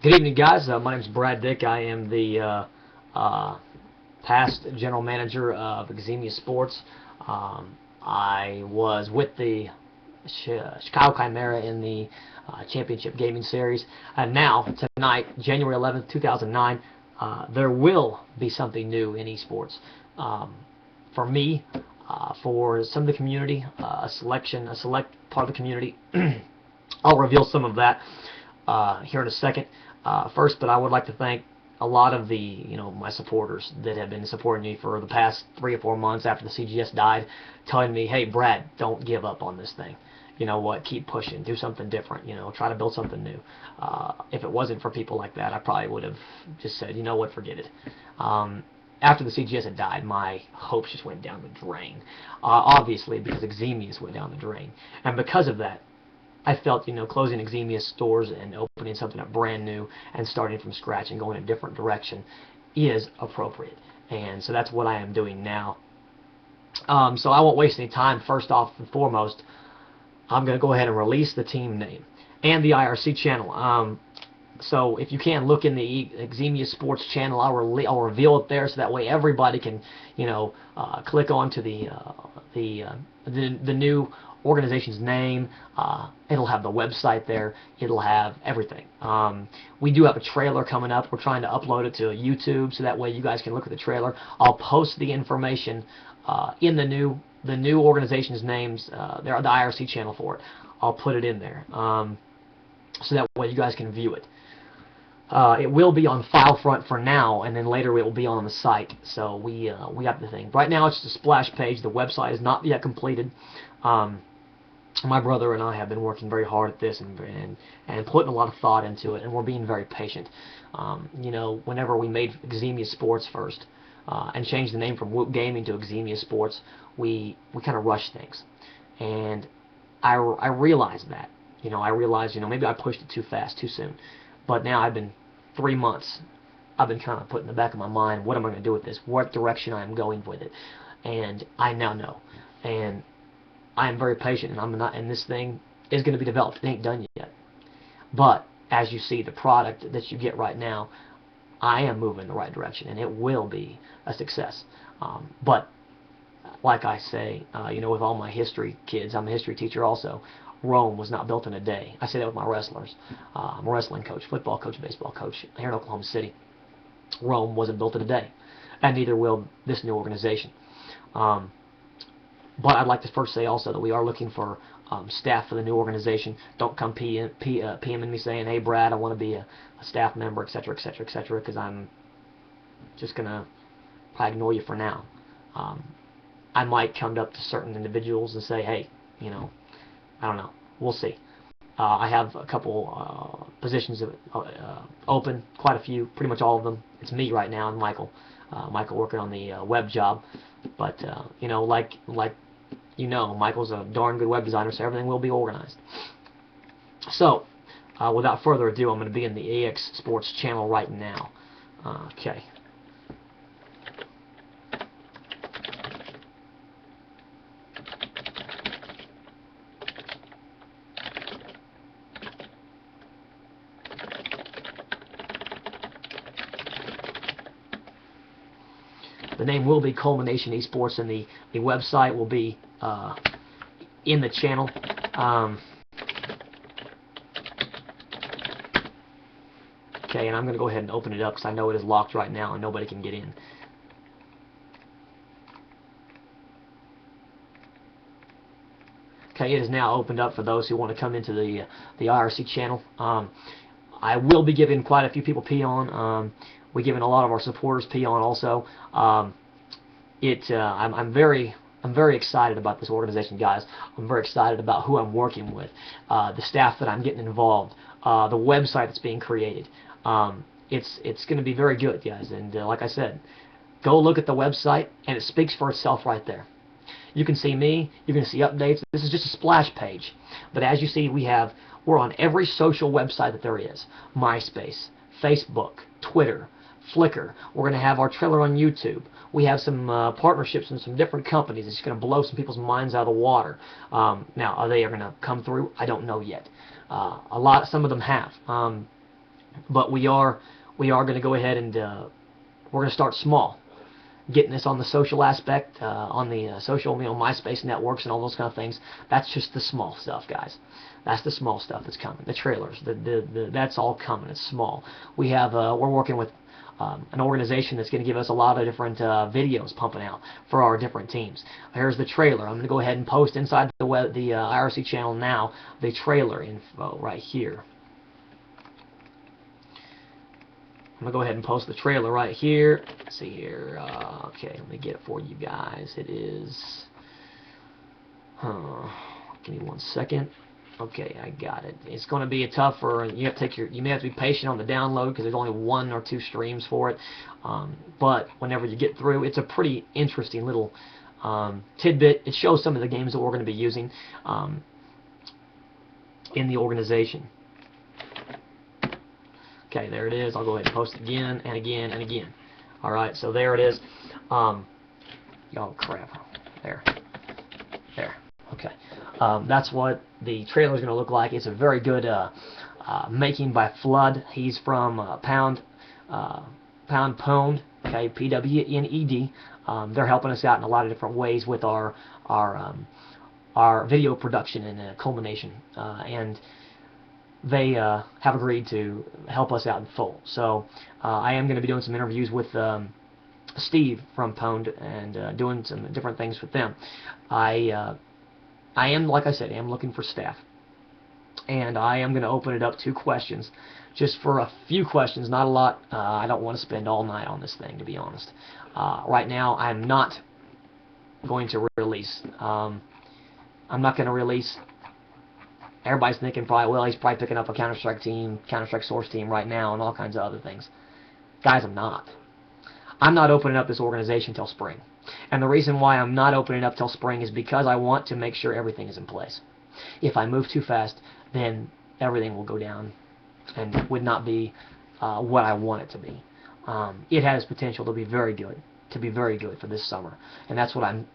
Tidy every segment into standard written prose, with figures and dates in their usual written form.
Good evening, guys. My name is Brad Dick. I am the past general manager of Eximius Sports. I was with the Chicago Chimera in the Championship Gaming Series. And now, tonight, January 11th, 2009, there will be something new in esports. For me, for some of the community, a select part of the community. I'll reveal some of that here in a second. First, but I would like to thank a lot of the, my supporters that have been supporting me for the past 3 or 4 months after the CGS died, telling me, hey, Brad, don't give up on this thing. You know what? Keep pushing. Do something different. Try to build something new. If it wasn't for people like that, I probably would have just said, you know what, forget it. After the CGS had died, my hopes just went down the drain. Obviously, because Eximius went down the drain. And because of that, I felt, closing Eximius stores and opening something up brand new and starting from scratch and going in a different direction is appropriate. And so that's what I am doing now. So I won't waste any time. First off and foremost, I'm going to go ahead and release the team name and the IRC channel. So if you can, look in the Eximius Sports channel. I'll reveal it there, so that way everybody can, click on to the new organization's name. It'll have the website there. It'll have everything. We do have a trailer coming up. We're trying to upload it to YouTube, so that way you guys can look at the trailer. I'll post the information in the new organization's names. The IRC channel for it. I'll put it in there, so that way you guys can view it. It will be on FileFront for now, and then later it will be on the site. So we got the thing. Right now it's just a splash page. The website is not yet completed. My brother and I have been working very hard at this and putting a lot of thought into it, and we're being very patient. Whenever we made Eximius Sports first and changed the name from Whoop Gaming to Eximius Sports, we kind of rushed things, and I realized that. I realized maybe I pushed it too fast, too soon. But now I've been 3 months. I've been kind of putting in the back of my mind, what am I going to do with this? What direction I am going with it? And I now know. And I am very patient, and this thing is going to be developed. It ain't done yet. But as you see, the product that you get right now, I am moving in the right direction, and it will be a success. But like I say, with all my history kids, I'm a history teacher also. Rome was not built in a day. I say that with my wrestlers. I'm a wrestling coach, football coach, baseball coach here in Oklahoma City. Rome wasn't built in a day, and neither will this new organization. But I'd like to first say also that we are looking for staff for the new organization. Don't come PMing me saying, hey, Brad, I want to be a staff member, etc., etc., etc., because I'm just going to probably ignore you for now. I might come up to certain individuals and say, hey, I don't know. We'll see. I have a couple positions open, quite a few, pretty much all of them. It's me right now and Michael. Michael working on the web job. But, Michael's a darn good web designer, so everything will be organized. So, without further ado, I'm going to be in the AX Sports channel right now. Okay. The name will be Culmination Esports, and the website will be in the channel. Okay, and I'm going to go ahead and open it up because I know it is locked right now and nobody can get in. Okay, it is now opened up for those who want to come into the IRC channel. I will be giving quite a few people peon. We're giving a lot of our supporters peon also. I'm very excited about this organization, guys. I'm very excited about who I'm working with, the staff that I'm getting involved, the website that's being created. It's going to be very good, guys. And like I said, go look at the website, and it speaks for itself right there. You can see me. You can see updates. This is just a splash page. But as you see, we're on every social website that there is. MySpace, Facebook, Twitter, Flickr. We're going to have our trailer on YouTube. We have some partnerships with some different companies. It's going to blow some people's minds out of the water. Now, are they going to come through? I don't know yet. Some of them have. But we are going to go ahead and we're going to start small, getting this on the social aspect, on the social, MySpace networks and all those kind of things. That's just the small stuff, guys. That's the small stuff that's coming. The trailers, that's all coming. It's small. We're working with an organization that's going to give us a lot of different videos pumping out for our different teams. Here's the trailer. I'm going to go ahead and post inside the IRC channel now the trailer info right here. I'm going to go ahead and post the trailer right here. Let's see here. Okay, let me get it for you guys. It is... give me 1 second. Okay, I got it. It's going to be a tougher... You may have to be patient on the download because there's only 1 or 2 streams for it. But whenever you get through, it's a pretty interesting little tidbit. It shows some of the games that we're going to be using in the organization. Okay, there it is. I'll go ahead and post it again and again and again. Alright, so there it is. Oh, crap. There. Okay. That's what the trailer is going to look like. It's a very good making by Flood. He's from Pound Pwned, okay, Pwned. They're helping us out in a lot of different ways with our video production and Culmination. And they have agreed to help us out in full. So I am going to be doing some interviews with Steve from Pwned and doing some different things with them. I am, like I said, looking for staff. And I am going to open it up to questions. Just for a few questions, not a lot. I don't want to spend all night on this thing, to be honest. Right now, I'm not going to release. I'm not going to release... Everybody's thinking probably, well, he's probably picking up a Counter-Strike team, Counter-Strike Source team right now and all kinds of other things. Guys, I'm not. I'm not opening up this organization till spring. And the reason why I'm not opening up till spring is because I want to make sure everything is in place. If I move too fast, then everything will go down and would not be what I want it to be. It has potential to be very good, for this summer. And that's what I'm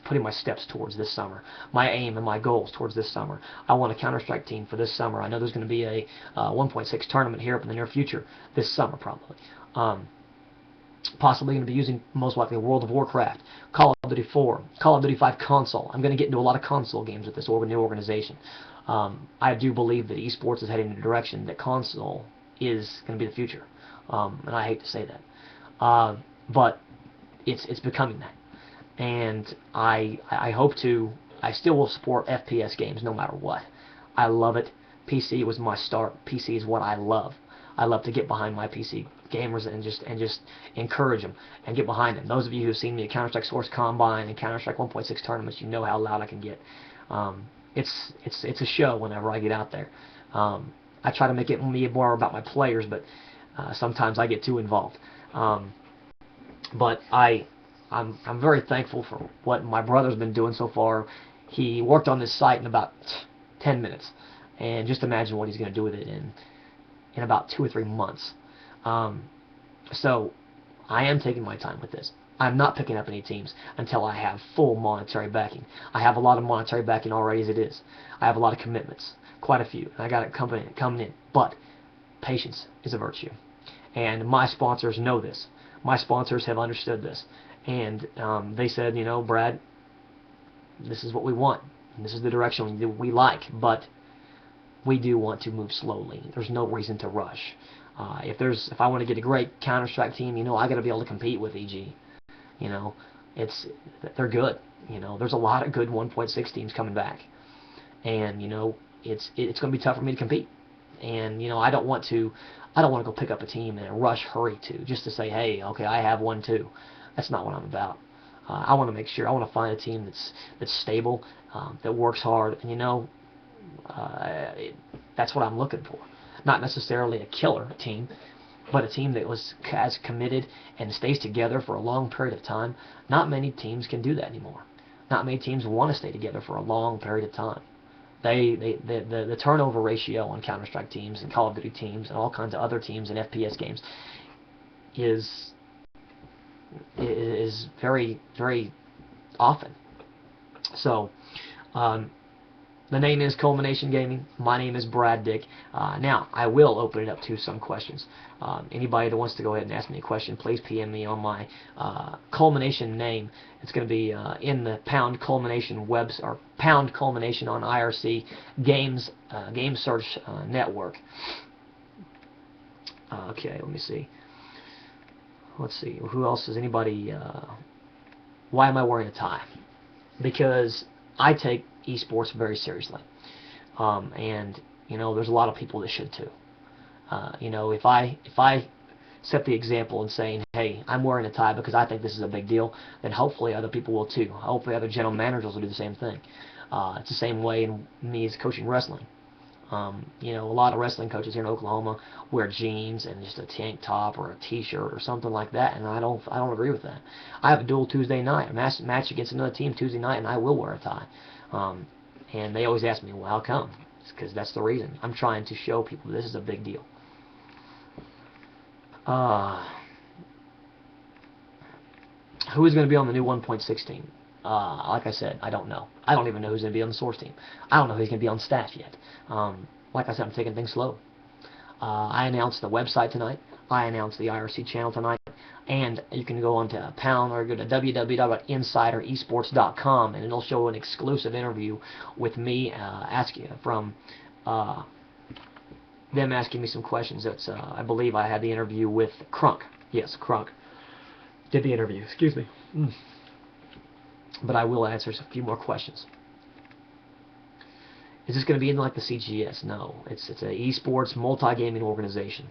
putting my steps towards this summer. My aim and my goals towards this summer. I want a Counter-Strike team for this summer. I know there's going to be a 1.6 tournament here up in the near future, this summer probably. Possibly going to be using, most likely, World of Warcraft, Call of Duty 4, Call of Duty 5 console. I'm going to get into a lot of console games with this new organization. I do believe that esports is heading in a direction that console is going to be the future. And I hate to say that. But it's becoming that. And I hope to... I still will support FPS games no matter what. I love it. PC was my start. PC is what I love. I love to get behind my PC gamers and just encourage them and get behind them. Those of you who have seen me at Counter-Strike Source Combine and Counter-Strike 1.6 tournaments, you know how loud I can get. It's a show whenever I get out there. I try to make it more about my players, but sometimes I get too involved. But I'm very thankful for what my brother's been doing so far. He worked on this site in about 10 minutes, and just imagine what he's going to do with it in about 2 or 3 months. So I am taking my time with this. I'm not picking up any teams until I have full monetary backing. I have a lot of monetary backing already as it is. I have a lot of commitments, quite a few, and I got it coming in. But patience is a virtue, and my sponsors know this. My sponsors have understood this, and they said, you know, Brad, this is what we want, and this is the direction we like, but we do want to move slowly. There's no reason to rush. If I want to get a great Counter-Strike team, you know, I got to be able to compete with EG. You know, they're good. You know, there's a lot of good 1.6 teams coming back, and you know, it's going to be tough for me to compete. And you know, I don't want to go pick up a team in a rush, hurry just to say, hey, okay, I have one too. That's not what I'm about. I want to make sure. I want to find a team that's stable, that works hard, and you know, that's what I'm looking for. Not necessarily a killer team, but a team that as committed and stays together for a long period of time. Not many teams can do that anymore. Not many teams want to stay together for a long period of time. The turnover ratio on Counter-Strike teams and Call of Duty teams and all kinds of other teams and FPS games is very, very often. So The name is Culmination Gaming. My name is Brad Dick. Now, I will open it up to some questions. Anybody that wants to go ahead and ask me a question, please PM me on my Culmination name. It's going to be in the Pound Culmination webs or Pound Culmination on IRC Games Game Search Network. Okay, let me see. Let's see. Who else is anybody? Why am I wearing a tie? Because I take esports very seriously, and there's a lot of people that should too. If I set the example in saying, hey, I'm wearing a tie because I think this is a big deal, then hopefully other people will too. Hopefully other general managers will do the same thing. It's the same way in me as coaching wrestling. A lot of wrestling coaches here in Oklahoma wear jeans and just a tank top or a t-shirt or something like that, and I don't agree with that. I have a dual Tuesday night, a match against another team Tuesday night, and I will wear a tie. And they always ask me, well, how come? It's because that's the reason. I'm trying to show people this is a big deal. Who is going to be on the new 1.6 team? Like I said, I don't know. I don't even know who's going to be on the source team. I don't know who's going to be on staff yet. Like I said, I'm taking things slow. I announced the website tonight. I announced the IRC channel tonight. And you can go on to Pound or go to www.insideresports.com, and it'll show an exclusive interview with me asking from them asking me some questions. That's I believe I had the interview with Crunk. Yes, Crunk did the interview. Excuse me. But I will answer a few more questions. Is this going to be in like the CGS? No, it's an esports multi-gaming organization.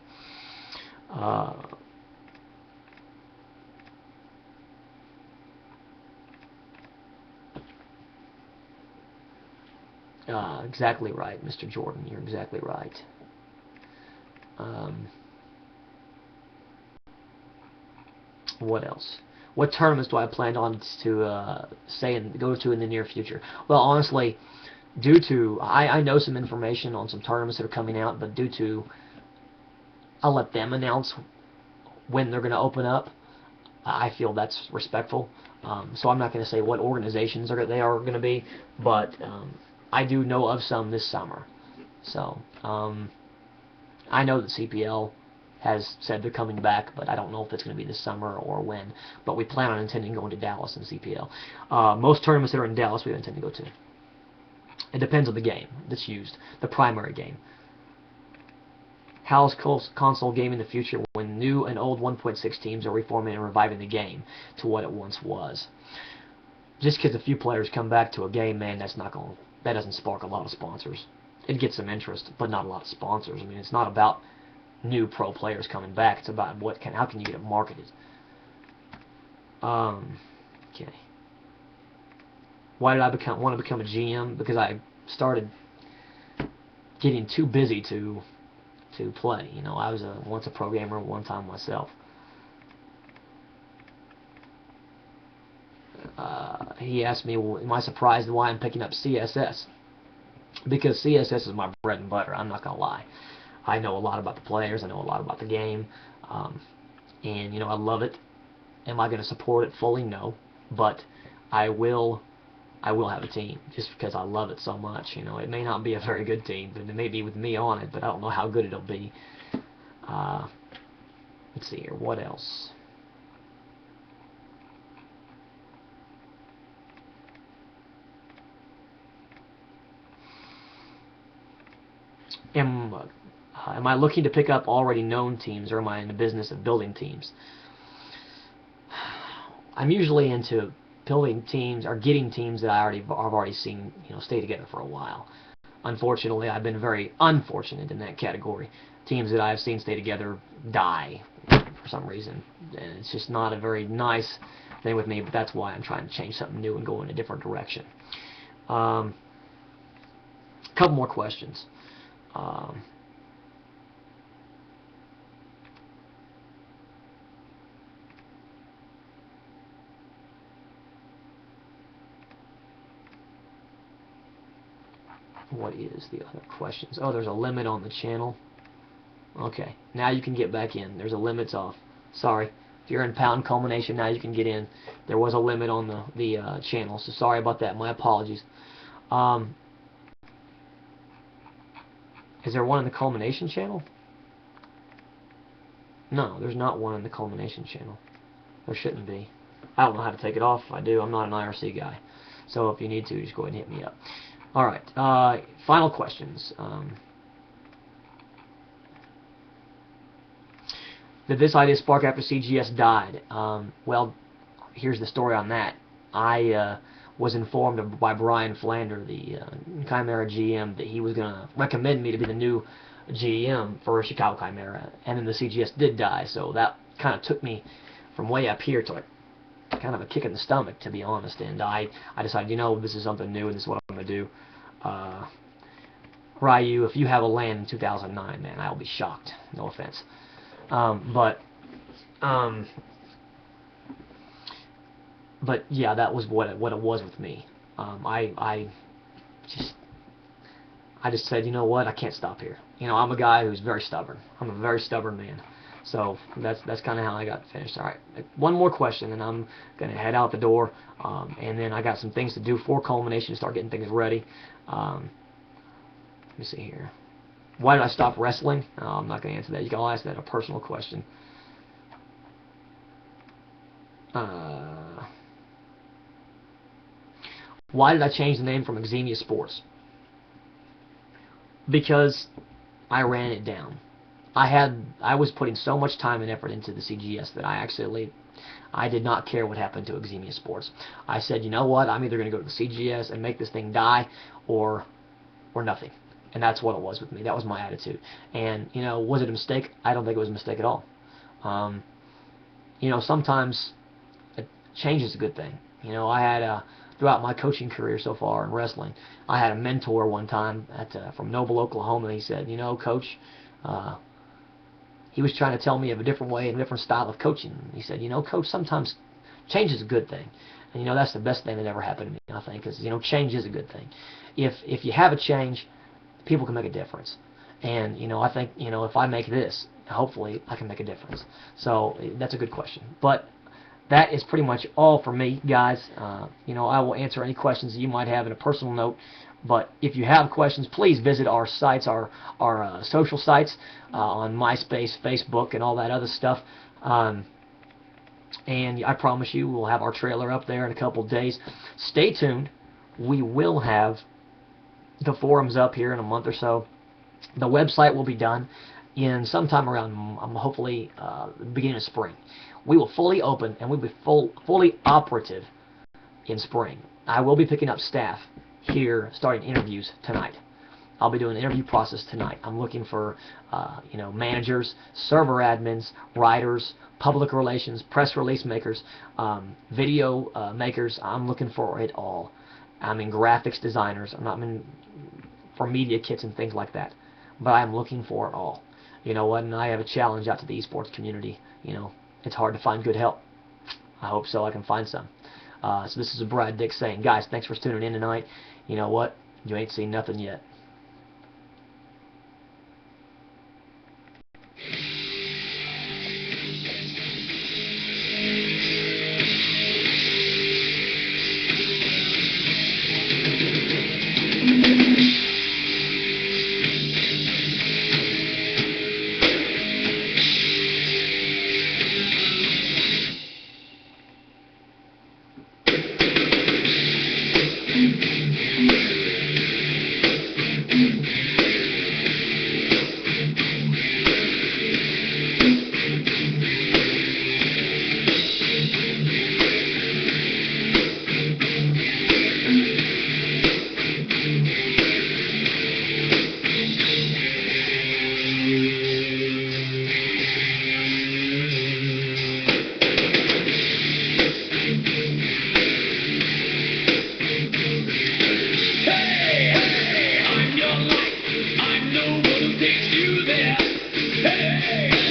Exactly right, Mr. Jordan. You're exactly right. What else? What tournaments do I plan on to go to in the near future? Well, honestly, due to I know some information on some tournaments that are coming out, but I'll let them announce when they're going to open up. I feel that's respectful. So I'm not going to say what organizations they are going to be, but I do know of some this summer. So I know that CPL has said they're coming back, but I don't know if it's going to be this summer or when. But we plan on intending going to Dallas in CPL. Most tournaments that are in Dallas we intend to go to. It depends on the game that's used, the primary game. How's console gaming in the future when new and old 1.6 teams are reforming and reviving the game to what it once was? Just because a few players come back to a game, man, that doesn't spark a lot of sponsors. It gets some interest, but not a lot of sponsors. I mean, it's not about new pro players coming back. It's about how can you get it marketed. Okay. Why did I want to become a GM? Because I started getting too busy to play. I was once a programmer one time myself. He asked me, well, am I surprised why I'm picking up CSS? Because CSS is my bread and butter. I'm not gonna lie. I know a lot about the players. I know a lot about the game, and I love it. Am I going to support it fully? No, but I will have a team just because I love it so much. It may not be a very good team, but it may be with me on it, but I don't know how good it'll be. Let's see here. What else? Am I looking to pick up already known teams, or am I in the business of building teams? I'm usually into building teams or getting teams that I've already seen stay together for a while. Unfortunately, I've been very unfortunate in that category. Teams that I've seen stay together die for some reason, and it's just not a very nice thing with me. But that's why I'm trying to change something new and go in a different direction. A couple more questions. What is the other questions? Oh, there's a limit on the channel. Okay, now you can get back in. There's a limit's off. Sorry. If you're in Pound Culmination, now you can get in. There was a limit on the channel, so sorry about that. My apologies. Is there one in the Culmination channel? No, there's not one in the Culmination channel. There shouldn't be. I don't know how to take it off. If I do, I'm not an IRC guy. So if you need to, just go ahead and hit me up. Alright, final questions. Did this idea spark after CGS died? Well, here's the story on that. I was informed by Brian Flander, the Chimera GM, that he was going to recommend me to be the new GM for Chicago Chimera, and then the CGS did die, so that kind of took me from way up here to like kind of a kick in the stomach, to be honest, and I decided, you know, this is something new and this is what I'm going to do. Ryu, if you have a land in 2009, man, I'll be shocked. No offense. But yeah, that was what it was with me. I just said, you know what, I can't stop here. You know, I'm a guy who's very stubborn. I'm a very stubborn man. So that's kind of how I got finished. All right, one more question, and I'm gonna head out the door. And then I got some things to do for Culmination to start getting things ready. Let me see here. Why did I stop wrestling? I'm not going to answer that. You can all ask that a personal question. Why did I change the name from Eximius Sports? Because I ran it down. I was putting so much time and effort into the CGS that I did not care what happened to Eximius Sports. I said, you know what? I'm either going to go to the CGS and make this thing die, or nothing. And that's what it was with me. That was my attitude. And, you know, was it a mistake? I don't think it was a mistake at all. You know, sometimes change is a good thing. You know, I had throughout my coaching career so far in wrestling, I had a mentor one time from Noble, Oklahoma. He said, you know, Coach, he was trying to tell me of a different way and a different style of coaching. He said, you know, Coach, sometimes change is a good thing. And, you know, that's the best thing that ever happened to me, I think, because, you know, change is a good thing. If you have a change, people can make a difference. And, you know, I think, you know, if I make this, hopefully I can make a difference. So that's a good question. But that is pretty much all for me, guys. You know, I will answer any questions that you might have in a personal note. But if you have questions, please visit our sites, our social sites on MySpace, Facebook, and all that other stuff. And I promise you we'll have our trailer up there in a couple of days. Stay tuned. We will have the forums up here in a month or so. The website will be done in sometime around hopefully the beginning of spring. We will fully open and we'll be fully operative in spring. I will be picking up staff here, starting interviews tonight. I'll be doing the interview process tonight. I'm looking for you know, managers, server admins, writers, public relations, press release makers, video makers. I'm looking for it all. I'm in graphics designers. I'm not in for media kits and things like that. But I'm looking for it all. You know what? And I have a challenge out to the esports community. You know, it's hard to find good help. I hope so. I can find some. So this is Brad Dick saying, guys, thanks for tuning in tonight. You know what? You ain't seen nothing yet. I'm the one who takes you there. Hey!